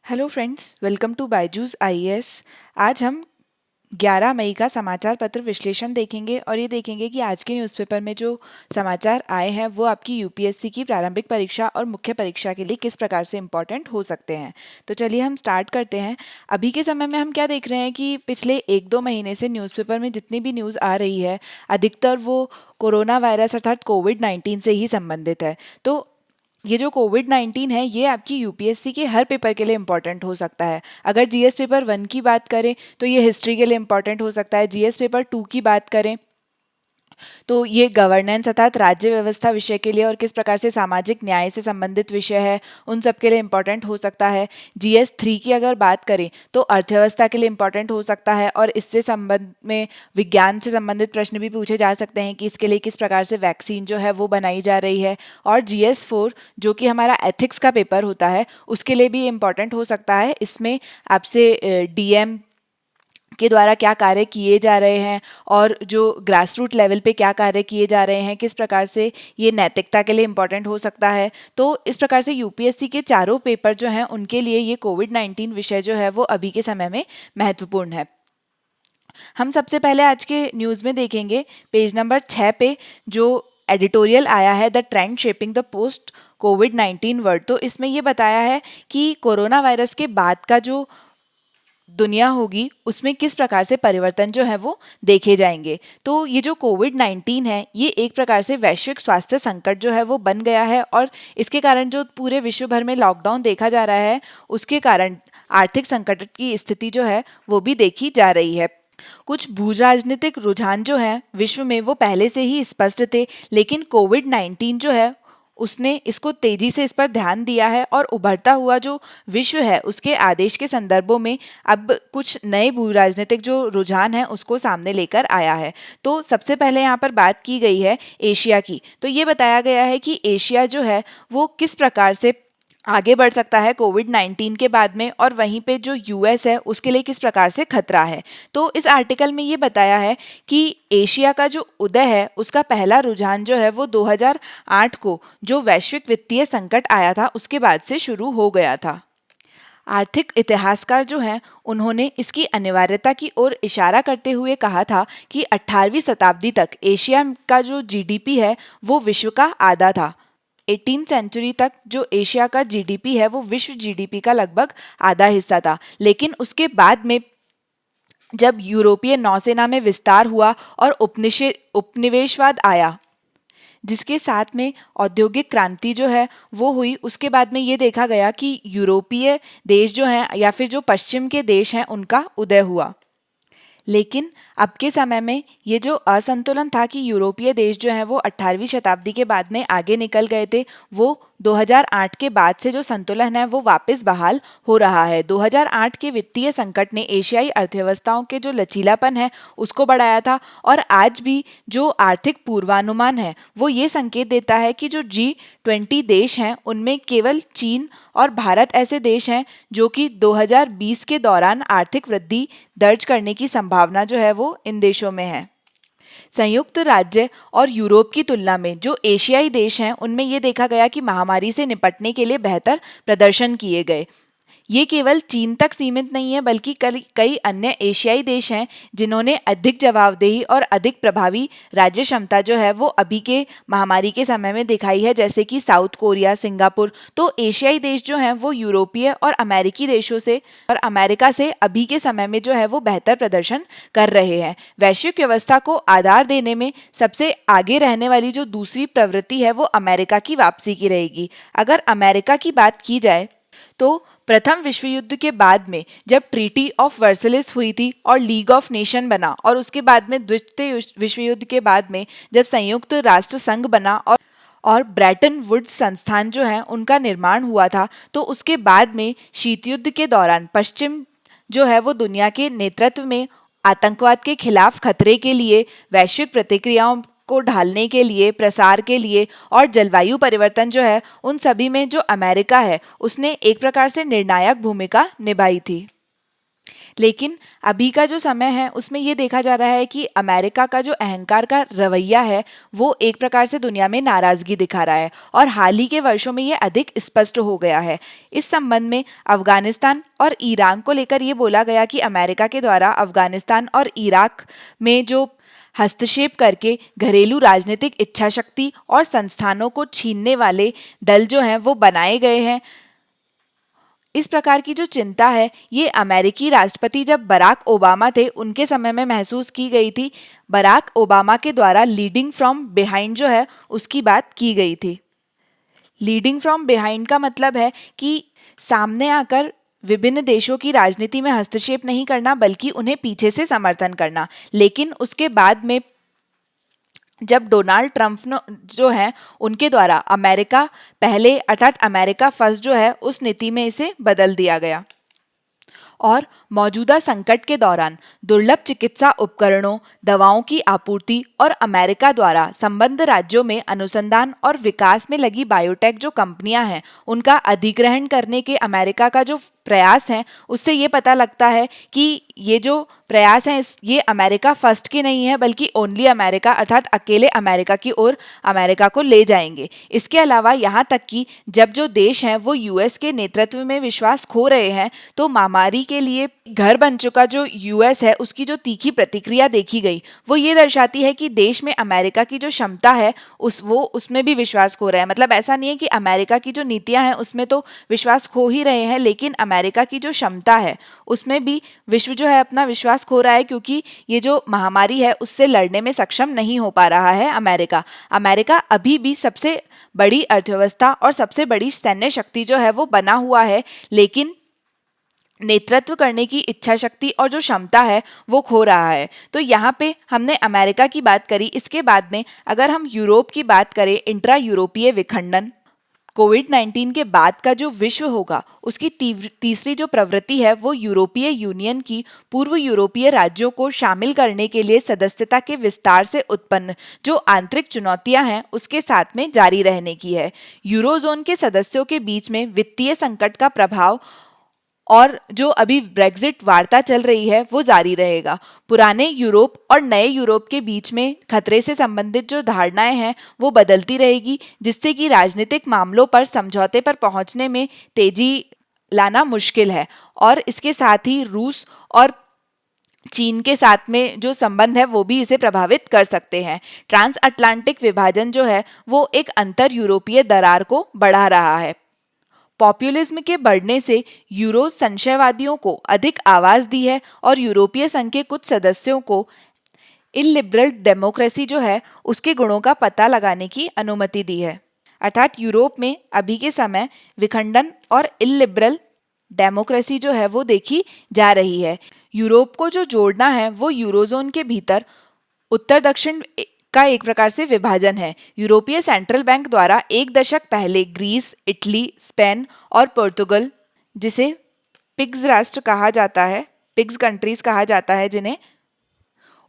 Hello friends, welcome to Byju's IAS. आज हम 11 मई का समाचार पत्र विश्लेषण देखेंगे और ये देखेंगे कि आज के न्यूज़पेपर में जो समाचार आए हैं वो आपकी यूपीएससी की प्रारंभिक परीक्षा और मुख्य परीक्षा के लिए किस प्रकार से इम्पॉर्टेंट हो सकते हैं। तो चलिए हम स्टार्ट करते हैं। अभी के समय में हम क्या देख रहे हैं कि पिछले 1-2 महीने से न्यूज़पेपर में जितनी भी न्यूज़ आ रही है अधिकतर वो कोरोना वायरस अर्थात कोविड-19 से ही संबंधित है। तो ये जो कोविड-19 है ये आपकी यूपीएससी के हर पेपर के लिए इम्पॉर्टेंट हो सकता है। अगर जीएस पेपर 1 की बात करें तो ये हिस्ट्री के लिए इम्पॉर्टेंट हो सकता है। जीएस पेपर 2 की बात करें तो ये गवर्नेंस अर्थात राज्य व्यवस्था विषय के लिए और किस प्रकार से सामाजिक न्याय से संबंधित विषय है उन सब के लिए इम्पॉर्टेंट हो सकता है। जीएस 3 की अगर बात करें तो अर्थव्यवस्था के लिए इम्पॉर्टेंट हो सकता है और इससे संबंध में विज्ञान से संबंधित प्रश्न भी पूछे जा सकते हैं कि इसके लिए किस प्रकार से वैक्सीन जो है वो बनाई जा रही है। और जीएस 4 जो कि हमारा एथिक्स का पेपर होता है उसके लिए भी इम्पॉर्टेंट हो सकता है। इसमें आपसे डीएम के द्वारा क्या कार्य किए जा रहे हैं और जो ग्रास रूट लेवल पे क्या कार्य किए जा रहे हैं, किस प्रकार से ये नैतिकता के लिए इम्पॉर्टेंट हो सकता है। तो इस प्रकार से यूपीएससी के चारों पेपर जो हैं उनके लिए ये कोविड-19 विषय जो है वो अभी के समय में महत्वपूर्ण है। हम सबसे पहले आज के न्यूज़ में देखेंगे पेज नंबर 6 पे जो एडिटोरियल आया है the trend shaping the post covid world. तो इसमें ये बताया है कि कोरोना वायरस के बाद का जो दुनिया होगी उसमें किस प्रकार से परिवर्तन जो है वो देखे जाएंगे। तो ये जो कोविड-19 है ये एक प्रकार से वैश्विक स्वास्थ्य संकट जो है वो बन गया है और इसके कारण जो पूरे विश्व भर में लॉकडाउन देखा जा रहा है उसके कारण आर्थिक संकट की स्थिति जो है वो भी देखी जा रही है। कुछ भू राजनीतिक रुझान जो हैं विश्व में वो पहले से ही स्पष्ट थे, लेकिन कोविड-19 जो है उसने इसको तेजी से इस पर ध्यान दिया है और उभरता हुआ जो विश्व है उसके आदेश के संदर्भों में अब कुछ नए भू राजनीतिक जो रुझान है उसको सामने लेकर आया है। तो सबसे पहले यहाँ पर बात की गई है एशिया की। तो ये बताया गया है कि एशिया जो है वो किस प्रकार से आगे बढ़ सकता है कोविड-19 के बाद में और वहीं पे जो यूएस है उसके लिए किस प्रकार से खतरा है। तो इस आर्टिकल में ये बताया है कि एशिया का जो उदय है उसका पहला रुझान जो है वो 2008 को जो वैश्विक वित्तीय संकट आया था उसके बाद से शुरू हो गया था। आर्थिक इतिहासकार जो हैं उन्होंने इसकी अनिवार्यता की ओर इशारा करते हुए कहा था कि 18वीं शताब्दी तक एशिया का जो जीडीपी है वो विश्व का आधा था। 18th सेंचुरी तक जो एशिया का जीडीपी है वो विश्व जीडीपी का लगभग आधा हिस्सा था। लेकिन उसके बाद में जब यूरोपीय नौसेना में विस्तार हुआ और उपनिवेशवाद आया जिसके साथ में औद्योगिक क्रांति जो है वो हुई, उसके बाद में ये देखा गया कि यूरोपीय देश जो हैं या फिर जो पश्चिम के देश हैं उनका उदय हुआ। लेकिन अब के समय में ये जो असंतुलन था कि यूरोपीय देश जो हैं वो 18वीं शताब्दी के बाद में आगे निकल गए थे, वो 2008 के बाद से जो संतुलन है वो वापस बहाल हो रहा है। 2008 के वित्तीय संकट ने एशियाई अर्थव्यवस्थाओं के जो लचीलापन है उसको बढ़ाया था और आज भी जो आर्थिक पूर्वानुमान है वो ये संकेत देता है कि जो G20 देश हैं उनमें केवल चीन और भारत ऐसे देश हैं जो कि 2020 के दौरान आर्थिक वृद्धि दर्ज करने की संभावना जो है वो इन देशों में है। संयुक्त राज्य और यूरोप की तुलना में जो एशियाई देश हैं उनमें ये देखा गया कि महामारी से निपटने के लिए बेहतर प्रदर्शन किए गए। ये केवल चीन तक सीमित नहीं है बल्कि कई अन्य एशियाई देश हैं जिन्होंने अधिक जवाबदेही और अधिक प्रभावी राज्य क्षमता जो है वो अभी के महामारी के समय में दिखाई है, जैसे कि साउथ कोरिया, सिंगापुर। तो एशियाई देश जो हैं वो यूरोपीय और अमेरिकी देशों से और अमेरिका से अभी के समय में जो है वो बेहतर प्रदर्शन कर रहे हैं। वैश्विक व्यवस्था को आधार देने में सबसे आगे रहने वाली जो दूसरी प्रवृत्ति है वो अमेरिका की वापसी की रहेगी। अगर अमेरिका की बात की जाए तो प्रथम विश्व युद्ध के बाद में जब ट्रीटी ऑफ वर्सलिस हुई थी और लीग ऑफ नेशन बना और उसके बाद में द्वितीय विश्व युद्ध के बाद में जब संयुक्त राष्ट्र संघ बना और ब्रेटन वुड्स संस्थान जो है उनका निर्माण हुआ था, तो उसके बाद में शीत युद्ध के दौरान पश्चिम जो है वो दुनिया के नेतृत्व में आतंकवाद के खिलाफ खतरे के लिए, वैश्विक प्रतिक्रियाओं को ढालने के लिए, प्रसार के लिए और जलवायु परिवर्तन जो है उन सभी में जो अमेरिका है उसने एक प्रकार से निर्णायक भूमिका निभाई थी। लेकिन अभी का जो समय है उसमें ये देखा जा रहा है कि अमेरिका का जो अहंकार का रवैया है वो एक प्रकार से दुनिया में नाराजगी दिखा रहा है और हाल ही के वर्षों में ये अधिक स्पष्ट हो गया है। इस संबंध में अफगानिस्तान और ईरान को लेकर ये बोला गया कि अमेरिका के द्वारा अफगानिस्तान और इराक में जो हस्तक्षेप करके घरेलू राजनीतिक इच्छा शक्ति और संस्थानों को छीनने वाले दल जो हैं वो बनाए गए हैं। इस प्रकार की जो चिंता है ये अमेरिकी राष्ट्रपति जब बराक ओबामा थे उनके समय में महसूस की गई थी। बराक ओबामा के द्वारा लीडिंग फ्रॉम बिहाइंड जो है उसकी बात की गई थी। लीडिंग फ्रॉम बिहाइंड का मतलब है कि सामने आकर विभिन्न देशों की राजनीति में हस्तक्षेप नहीं करना बल्कि उन्हें पीछे से समर्थन करना। लेकिन उसके बाद में जब डोनाल्ड ट्रंप जो है उनके द्वारा अमेरिका पहले अर्थात अमेरिका फर्स्ट जो है उस नीति में इसे बदल दिया गया और मौजूदा संकट के दौरान दुर्लभ चिकित्सा उपकरणों, दवाओं की आपूर्ति और अमेरिका द्वारा संबद्ध राज्यों में अनुसंधान और विकास में लगी बायोटेक जो कंपनियां हैं उनका अधिग्रहण करने के अमेरिका का जो प्रयास है उससे ये पता लगता है कि ये जो प्रयास हैं ये अमेरिका फर्स्ट के नहीं है बल्कि ओनली अमेरिका अर्थात अकेले अमेरिका की ओर अमेरिका को ले जाएंगे। इसके अलावा यहाँ तक कि जब जो देश हैं वो यूएस के नेतृत्व में विश्वास खो रहे हैं तो महामारी के लिए घर बन चुका जो यूएस है उसकी जो तीखी प्रतिक्रिया देखी गई वो ये दर्शाती है कि देश में अमेरिका की जो क्षमता है उसमें भी विश्वास खो रहा है। मतलब ऐसा नहीं है कि अमेरिका की जो नीतियां हैं उसमें तो विश्वास खो ही रहे हैं लेकिन अमेरिका की जो क्षमता है उसमें भी विश्व जो है अपना विश्वास खो रहा है क्योंकि ये जो महामारी है उससे लड़ने में सक्षम नहीं हो पा रहा है अमेरिका। अमेरिका अभी भी सबसे बड़ी अर्थव्यवस्था और सबसे बड़ी सैन्य शक्ति जो है वो बना हुआ है लेकिन नेतृत्व करने की इच्छा शक्ति और जो क्षमता है वो खो रहा है। तो यहाँ पे हमने अमेरिका की बात करी। इसके बाद में अगर हम यूरोप की बात करें, इंट्रा यूरोपीय विखंडन कोविड-19 के बाद का जो विश्व होगा उसकी तीसरी जो प्रवृत्ति है वो यूरोपीय यूनियन की पूर्व यूरोपीय राज्यों को शामिल करने के लिए सदस्यता के विस्तार से उत्पन्न जो आंतरिक चुनौतियां हैं उसके साथ में जारी रहने की है। यूरोजोन के सदस्यों के बीच में वित्तीय संकट का प्रभाव और जो अभी ब्रेग्जिट वार्ता चल रही है वो जारी रहेगा। पुराने यूरोप और नए यूरोप के बीच में खतरे से संबंधित जो धारणाएं हैं वो बदलती रहेगी जिससे कि राजनीतिक मामलों पर समझौते पर पहुंचने में तेजी लाना मुश्किल है और इसके साथ ही रूस और चीन के साथ में जो संबंध है वो भी इसे प्रभावित कर सकते हैं। ट्रांस अटलांटिक विभाजन जो है वो एक अंतर यूरोपीय दरार को बढ़ा रहा है। पॉपुलिज्म के बढ़ने से यूरो संशयवादियों को अधिक आवाज दी है और यूरोपीय संघ के कुछ सदस्यों को इलिबरल डेमोक्रेसी जो है उसके गुणों का पता लगाने की अनुमति दी है। अर्थात यूरोप में अभी के समय विखंडन और इलिबरल डेमोक्रेसी जो है वो देखी जा रही है। यूरोप को जो जोड़ना है वो यूरोजोन के भीतर उत्तर दक्षिण का एक प्रकार से विभाजन है। यूरोपीय सेंट्रल बैंक द्वारा एक दशक पहले ग्रीस, इटली, स्पेन और पोर्तुगल जिसे पिग्स राष्ट्र कहा जाता है, पिग्स कंट्रीज कहा जाता है जिन्हें,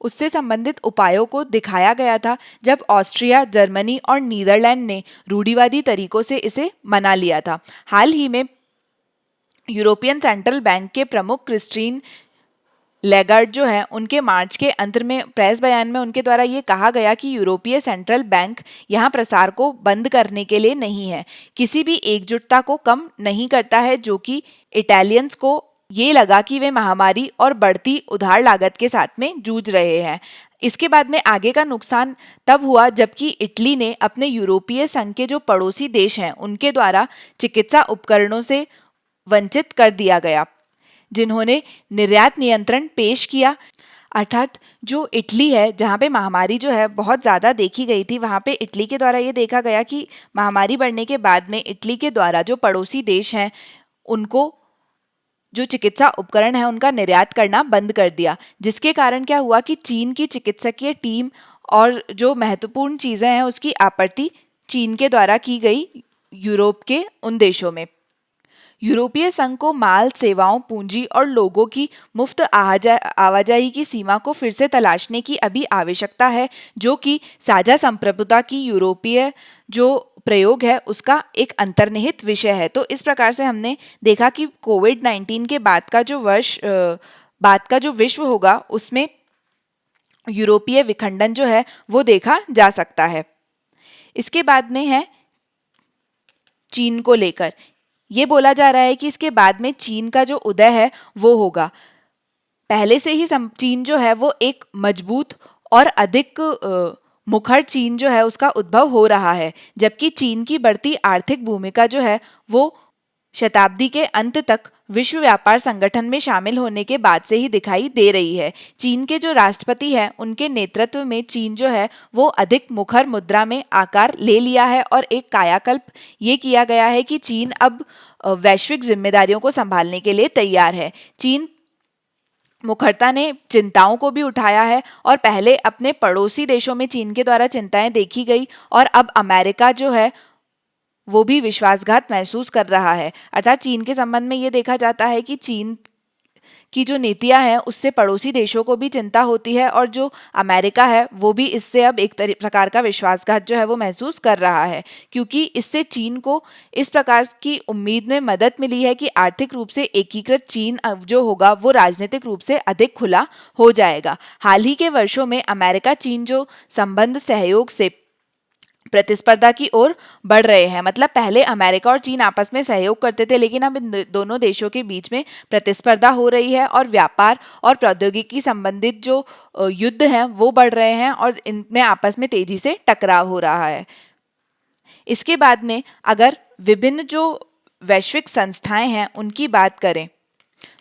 उससे संबंधित उपायों को दिखाया गया था जब ऑस्ट्रिया, जर्मनी और नीदरलैंड ने रूढ़िवादी तरीकों से इसे मना लिया था। हाल ही में यूरोपियन सेंट्रल बैंक के प्रमुख क्रिस्टीन लेगार्ड जो है उनके मार्च के अंत में प्रेस बयान में उनके द्वारा ये कहा गया कि यूरोपीय सेंट्रल बैंक यहाँ प्रसार को बंद करने के लिए नहीं है, किसी भी एकजुटता को कम नहीं करता है जो कि इटालियंस को ये लगा कि वे महामारी और बढ़ती उधार लागत के साथ में जूझ रहे हैं। इसके बाद में आगे का नुकसान तब हुआ जबकि इटली ने अपने यूरोपीय संघ के जो पड़ोसी देश हैं उनके द्वारा चिकित्सा उपकरणों से वंचित कर दिया गया जिन्होंने निर्यात नियंत्रण पेश किया। अर्थात जो इटली है जहाँ पे महामारी जो है बहुत ज़्यादा देखी गई थी वहाँ पे इटली के द्वारा ये देखा गया कि महामारी बढ़ने के बाद में इटली के द्वारा जो पड़ोसी देश हैं उनको जो चिकित्सा उपकरण है उनका निर्यात करना बंद कर दिया, जिसके कारण क्या हुआ कि चीन की चिकित्सकीय टीम और जो महत्वपूर्ण चीज़ें हैं उसकी आपूर्ति चीन के द्वारा की गई यूरोप के उन देशों में। यूरोपीय संघ को माल, सेवाओं, पूंजी और लोगों की मुफ्त आवाजाही की सीमा को फिर से तलाशने की अभी आवश्यकता है जो कि साझा संप्रभुता की यूरोपीय जो प्रयोग है उसका एक अंतर्निहित विषय है। तो इस प्रकार से हमने देखा कि कोविड-19 के बाद का जो वर्ष बाद का जो विश्व होगा उसमें यूरोपीय विखंडन जो है वो देखा जा सकता है। इसके बाद में है चीन को लेकर, ये बोला जा रहा है कि इसके बाद में चीन का जो उदय है वो होगा। पहले से ही चीन जो है वो एक मजबूत और अधिक मुखर चीन जो है उसका उद्भव हो रहा है, जबकि चीन की बढ़ती आर्थिक भूमिका जो है वो शताब्दी के अंत तक विश्व व्यापार संगठन में शामिल होने के बाद से ही दिखाई दे रही है। चीन के जो राष्ट्रपति हैं उनके नेतृत्व में चीन जो है वो अधिक मुखर मुद्रा में आकार ले लिया है और एक कायाकल्प ये किया गया है कि चीन अब वैश्विक जिम्मेदारियों को संभालने के लिए तैयार है। चीन मुखरता ने चिंताओं को भी उठाया है और पहले अपने पड़ोसी देशों में चीन के द्वारा चिंताएं देखी गई और अब अमेरिका जो है वो भी विश्वासघात महसूस कर रहा है। अर्थात चीन के संबंध में ये देखा जाता है कि चीन की जो नीतियां हैं उससे पड़ोसी देशों को भी चिंता होती है और जो अमेरिका है वो भी इससे अब एक प्रकार का विश्वासघात जो है वो महसूस कर रहा है, क्योंकि इससे चीन को इस प्रकार की उम्मीद में मदद मिली है कि आर्थिक रूप से एकीकृत चीन अब जो होगा वो राजनीतिक रूप से अधिक खुला हो जाएगा। हाल ही के वर्षों में अमेरिका चीन जो संबंध सहयोग से प्रतिस्पर्धा की ओर बढ़ रहे हैं। मतलब पहले अमेरिका और चीन आपस में सहयोग करते थे, लेकिन अब इन दोनों देशों के बीच में प्रतिस्पर्धा हो रही है और व्यापार और प्रौद्योगिकी संबंधित जो युद्ध हैं वो बढ़ रहे हैं और इनमें आपस में तेजी से टकराव हो रहा है। इसके बाद में अगर विभिन्न जो वैश्विक संस्थाएं हैं उनकी बात करें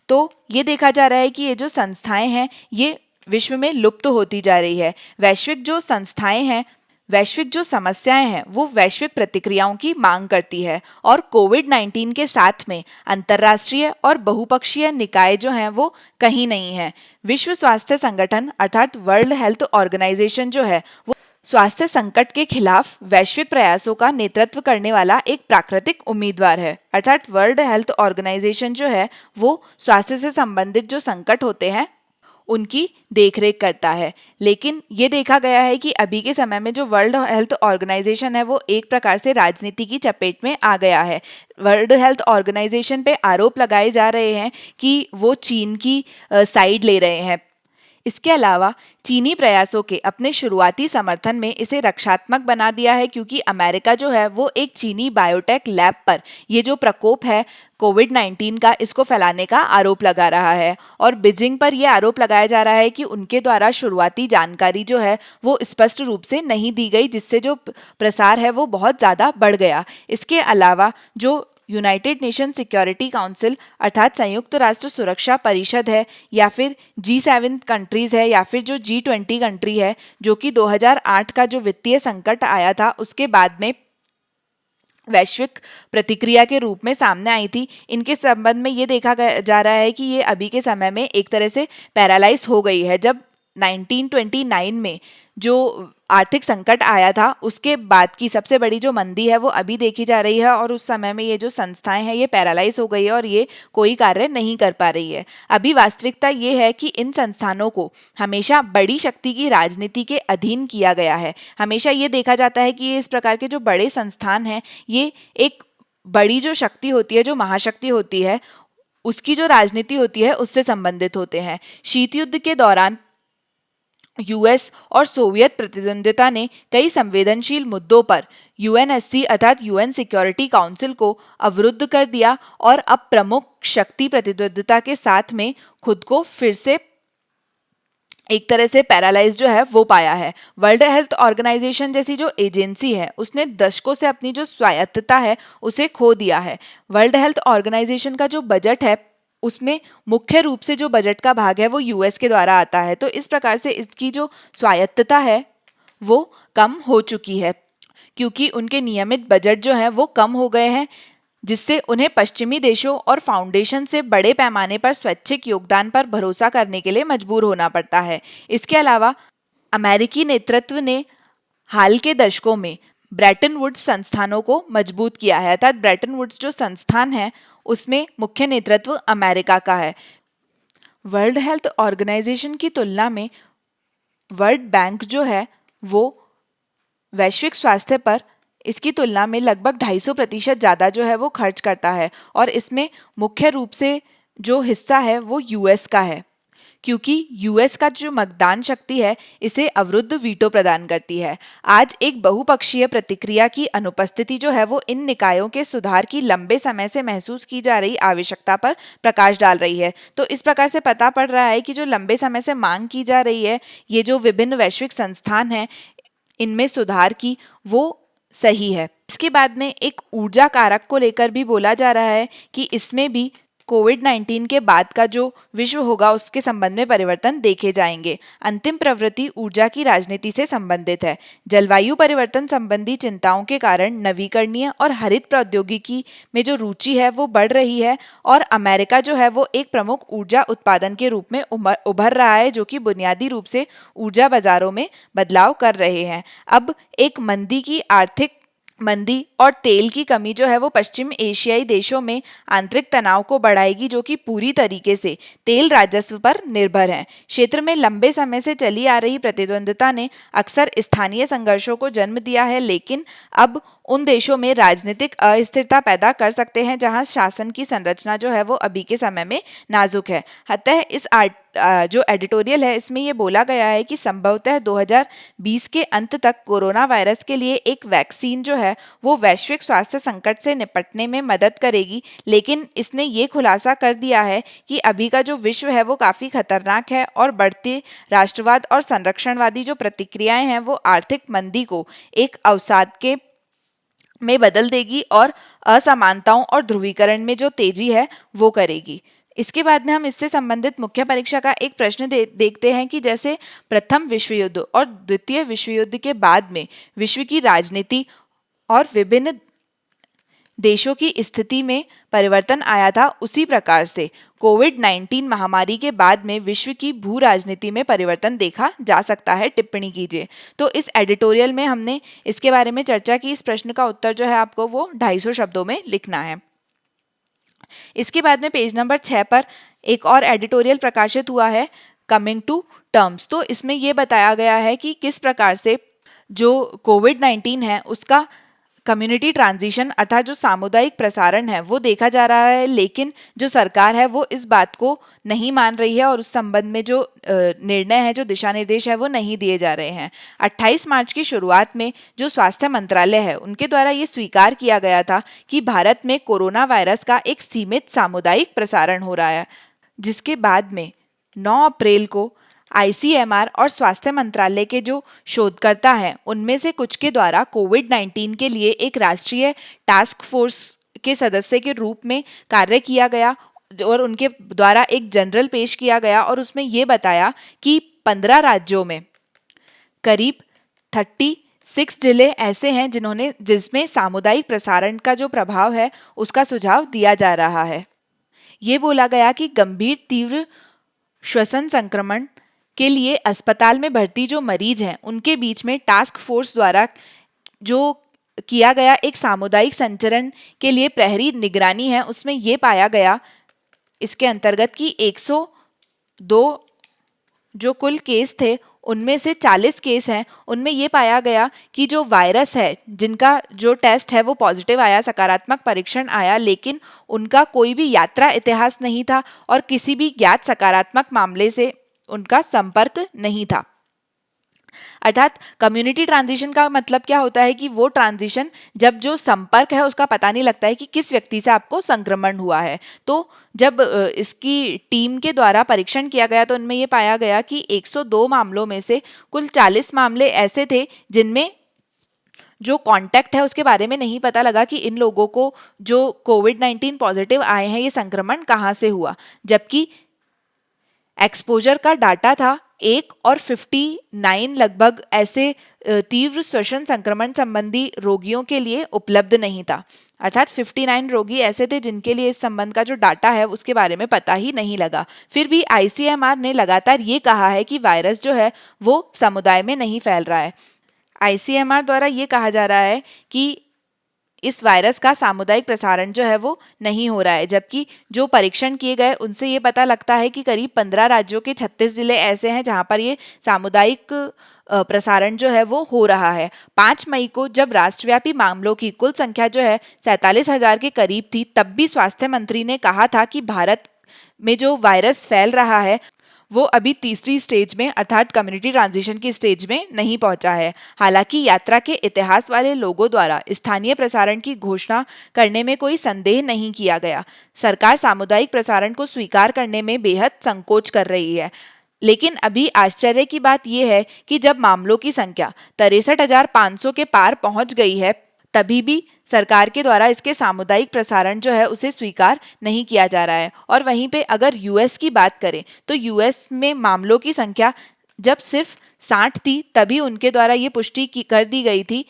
तो ये देखा जा रहा है कि ये जो संस्थाएं हैं ये विश्व में लुप्त होती जा रही है। वैश्विक जो संस्थाएं हैं, वैश्विक जो समस्याएं हैं वो वैश्विक प्रतिक्रियाओं की मांग करती है और कोविड-19 के साथ में अंतर्राष्ट्रीय और बहुपक्षीय निकाय जो हैं वो कहीं नहीं है। विश्व स्वास्थ्य संगठन अर्थात वर्ल्ड हेल्थ ऑर्गेनाइजेशन जो है वो स्वास्थ्य संकट के खिलाफ वैश्विक प्रयासों का नेतृत्व करने वाला एक प्राकृतिक उम्मीदवार है। अर्थात वर्ल्ड हेल्थ ऑर्गेनाइजेशन जो है वो स्वास्थ्य से संबंधित जो संकट होते हैं उनकी देखरेख करता है। लेकिन ये देखा गया है कि अभी के समय में जो वर्ल्ड हेल्थ ऑर्गेनाइजेशन है वो एक प्रकार से राजनीति की चपेट में आ गया है। वर्ल्ड हेल्थ ऑर्गेनाइजेशन पे आरोप लगाए जा रहे हैं कि वो चीन की साइड ले रहे हैं। इसके अलावा चीनी प्रयासों के अपने शुरुआती समर्थन में इसे रक्षात्मक बना दिया है, क्योंकि अमेरिका जो है वो एक चीनी बायोटेक लैब पर ये जो प्रकोप है कोविड-19 का इसको फैलाने का आरोप लगा रहा है और बीजिंग पर यह आरोप लगाया जा रहा है कि उनके द्वारा शुरुआती जानकारी जो है वो स्पष्ट रूप से नहीं दी गई, जिससे जो प्रसार है वो बहुत ज़्यादा बढ़ गया। इसके अलावा जो यूनाइटेड नेशन सिक्योरिटी काउंसिल अर्थात संयुक्त राष्ट्र सुरक्षा परिषद है या फिर G7 कंट्रीज है या फिर जो G20 कंट्री है, जो कि 2008 का जो वित्तीय संकट आया था उसके बाद में वैश्विक प्रतिक्रिया के रूप में सामने आई थी, इनके संबंध में ये देखा जा रहा है कि ये अभी के समय में एक तरह से पैरालाइज हो गई है। जब 1929 में जो आर्थिक संकट आया था उसके बाद की सबसे बड़ी जो मंदी है वो अभी देखी जा रही है और उस समय में ये जो संस्थाएं हैं ये पैरालाइज हो गई है और ये कोई कार्य नहीं कर पा रही है। अभी वास्तविकता ये है कि इन संस्थानों को हमेशा बड़ी शक्ति की राजनीति के अधीन किया गया है। हमेशा ये देखा जाता है कि ये इस प्रकार के जो बड़े संस्थान हैं ये एक बड़ी जो शक्ति होती है, जो महाशक्ति होती है, उसकी जो राजनीति होती है उससे संबंधित होते हैं। शीत युद्ध के दौरान यूएस और सोवियत प्रतिद्वंद्विता ने कई संवेदनशील मुद्दों पर यूएनएससी अर्थात यूएन सिक्योरिटी काउंसिल को अवरुद्ध कर दिया और अब प्रमुख शक्ति प्रतिद्वंद्विता के साथ में खुद को फिर से एक तरह से पैरालाइज जो है वो पाया है। वर्ल्ड हेल्थ ऑर्गेनाइजेशन जैसी जो एजेंसी है उसने दशकों से अपनी जो स्वायत्तता है उसे खो दिया है। वर्ल्ड हेल्थ ऑर्गेनाइजेशन का जो बजट है उसमें मुख्य रूप से जो बजट का भाग है वो यूएस के द्वारा आता है, तो इस प्रकार से इसकी जो स्वायत्तता है वो कम हो चुकी है, क्योंकि उनके नियमित बजट जो है वो कम हो गए हैं, जिससे उन्हें पश्चिमी देशों और फाउंडेशन से बड़े पैमाने पर स्वैच्छिक योगदान पर भरोसा करने के लिए मजबूर होना पड़ता है। इसके अलावा अमेरिकी नेतृत्व ने हाल के दशकों में ब्रेटन वुड्स संस्थानों को मजबूत किया है, अर्थात ब्रेटन वुड्स जो संस्थान है उसमें मुख्य नेतृत्व अमेरिका का है। वर्ल्ड हेल्थ ऑर्गेनाइजेशन की तुलना में वर्ल्ड बैंक जो है वो वैश्विक स्वास्थ्य पर इसकी तुलना में लगभग 250% ज़्यादा जो है वो खर्च करता है और इसमें मुख्य रूप से जो हिस्सा है वो यूएस का है। क्योंकि यूएस का जो मतदान शक्ति है इसे अवरुद्ध वीटो प्रदान करती है। आज एक बहुपक्षीय प्रतिक्रिया की अनुपस्थिति जो है वो इन निकायों के सुधार की लंबे समय से महसूस की जा रही आवश्यकता पर प्रकाश डाल रही है। तो इस प्रकार से पता पड़ रहा है कि जो लंबे समय से मांग की जा रही है, ये जो विभिन्न वैश्विक संस्थान हैं इनमें सुधार की, वो सही है। इसके बाद में एक ऊर्जा कारक को लेकर भी बोला जा रहा है कि इसमें भी कोविड-19 के बाद का जो विश्व होगा उसके संबंध में परिवर्तन देखे जाएंगे। अंतिम प्रवृत्ति ऊर्जा की राजनीति से संबंधित है। जलवायु परिवर्तन संबंधी चिंताओं के कारण नवीकरणीय और हरित प्रौद्योगिकी में जो रुचि है वो बढ़ रही है और अमेरिका जो है वो एक प्रमुख ऊर्जा उत्पादन के रूप में उभर रहा है, जो कि बुनियादी रूप से ऊर्जा बाजारों में बदलाव कर रहे हैं। अब एक आर्थिक मंदी और तेल की कमी जो है वो पश्चिम एशियाई देशों में आंतरिक तनाव को बढ़ाएगी, जो कि पूरी तरीके से तेल राजस्व पर निर्भर है। क्षेत्र में लंबे समय से चली आ रही प्रतिद्वंद्विता ने अक्सर स्थानीय संघर्षों को जन्म दिया है, लेकिन अब उन देशों में राजनीतिक अस्थिरता पैदा कर सकते हैं जहां शासन की संरचना जो है वो अभी के समय में नाजुक है। अतः इस जो एडिटोरियल है इसमें ये बोला गया है कि संभवतः 2020 के अंत तक कोरोना वायरस के लिए एक वैक्सीन जो है वो वैश्विक स्वास्थ्य संकट से निपटने में मदद करेगी, लेकिन इसने ये खुलासा कर दिया है कि अभी का जो विश्व है वो काफ़ी खतरनाक है और बढ़ते राष्ट्रवाद और संरक्षणवादी जो प्रतिक्रियाएं हैं वो आर्थिक मंदी को एक अवसाद के में बदल देगी और असमानताओं और ध्रुवीकरण में जो तेजी है वो करेगी। इसके बाद में हम इससे संबंधित मुख्य परीक्षा का एक प्रश्न देखते हैं कि जैसे प्रथम विश्व युद्ध और द्वितीय विश्व युद्ध के बाद में विश्व की राजनीति और विभिन्न देशों की स्थिति में परिवर्तन आया था, उसी प्रकार से कोविड-19 महामारी के बाद में विश्व की भू राजनीति में परिवर्तन देखा जा सकता है। टिप्पणी कीजिए। तो इस एडिटोरियल में हमने इसके बारे में चर्चा की। इस प्रश्न का उत्तर जो है आपको वो 250 शब्दों में लिखना है। इसके बाद में पेज नंबर 6 पर एक और एडिटोरियल प्रकाशित हुआ है, कमिंग टू टर्म्स। तो इसमें यह बताया गया है कि किस प्रकार से जो कोविड-19 है उसका कम्युनिटी ट्रांजिशन अर्थात जो सामुदायिक प्रसारण है वो देखा जा रहा है, लेकिन जो सरकार है वो इस बात को नहीं मान रही है और उस संबंध में जो निर्णय है, जो दिशा निर्देश है वो नहीं दिए जा रहे हैं। 28 मार्च की शुरुआत में जो स्वास्थ्य मंत्रालय है उनके द्वारा ये स्वीकार किया गया था कि भारत में कोरोना वायरस का एक सीमित सामुदायिक प्रसारण हो रहा है, जिसके बाद में 9 अप्रैल को आईसीएमआर और स्वास्थ्य मंत्रालय के जो शोधकर्ता हैं उनमें से कुछ के द्वारा कोविड-19 के लिए एक राष्ट्रीय टास्क फोर्स के सदस्य के रूप में कार्य किया गया और उनके द्वारा एक जनरल पेश किया गया और उसमें ये बताया कि 15 राज्यों में करीब 36 जिले ऐसे हैं जिसमें सामुदायिक प्रसारण का जो प्रभाव है उसका सुझाव दिया जा रहा है। ये बोला गया कि गंभीर तीव्र श्वसन संक्रमण के लिए अस्पताल में भर्ती जो मरीज हैं उनके बीच में टास्क फोर्स द्वारा जो किया गया एक सामुदायिक संचरण के लिए प्रहरी निगरानी है, उसमें ये पाया गया इसके अंतर्गत कि 102 जो कुल केस थे उनमें से 40 केस हैं, उनमें ये पाया गया कि जो वायरस है जिनका जो टेस्ट है वो पॉजिटिव आया, सकारात्मक परीक्षण आया, लेकिन उनका कोई भी यात्रा इतिहास नहीं था और किसी भी ज्ञात सकारात्मक मामले से उनका संपर्क नहीं था। अर्थात कम्युनिटी ट्रांजिशन का मतलब क्या होता है कि वो ट्रांजिशन जब जो संपर्क है उसका पता नहीं लगता है कि किस व्यक्ति से आपको संक्रमण हुआ है। तो जब इसकी टीम के द्वारा परीक्षण किया गया तो उनमें ये पाया गया कि 102 मामलों में से कुल 40 मामले ऐसे थे जिनमें जो कांटेक्ट है उसके बारे में नहीं पता लगा कि इन लोगों को जो कोविड-19 पॉजिटिव आए हैं ये संक्रमण कहाँ से हुआ, जबकि एक्सपोजर का डाटा था 1 और 59 लगभग ऐसे तीव्र श्वसन संक्रमण संबंधी रोगियों के लिए उपलब्ध नहीं था। अर्थात 59 रोगी ऐसे थे जिनके लिए इस संबंध का जो डाटा है उसके बारे में पता ही नहीं लगा। फिर भी आईसीएमआर ने लगातार ये कहा है कि वायरस जो है वो समुदाय में नहीं फैल रहा है। आईसीएमआर द्वारा ये कहा जा रहा है कि इस वायरस का सामुदायिक प्रसारण जो है वो नहीं हो रहा है, जबकि जो परीक्षण किए गए उनसे ये पता लगता है कि करीब 15 राज्यों के 36 जिले ऐसे हैं जहां पर ये सामुदायिक प्रसारण जो है वो हो रहा है। 5 मई को जब राष्ट्रव्यापी मामलों की कुल संख्या जो है 47,000 के करीब थी, तब भी स्वास्थ्य मंत्री ने कहा था कि भारत में जो वायरस फैल रहा है वो अभी तीसरी स्टेज में अर्थात कम्युनिटी ट्रांजिशन की स्टेज में नहीं पहुंचा है। हालांकि यात्रा के इतिहास वाले लोगों द्वारा स्थानीय प्रसारण की घोषणा करने में कोई संदेह नहीं किया गया। सरकार सामुदायिक प्रसारण को स्वीकार करने में बेहद संकोच कर रही है। लेकिन अभी आश्चर्य की बात यह है कि जब मामलों की संख्या 63,500 के पार पहुंच गई है, तभी भी सरकार के द्वारा इसके सामुदायिक प्रसारण जो है उसे स्वीकार नहीं किया जा रहा है। और वहीं पे अगर यूएस की बात करें तो यूएस में मामलों की संख्या जब सिर्फ 60 थी, तभी उनके द्वारा ये पुष्टि कर दी गई थी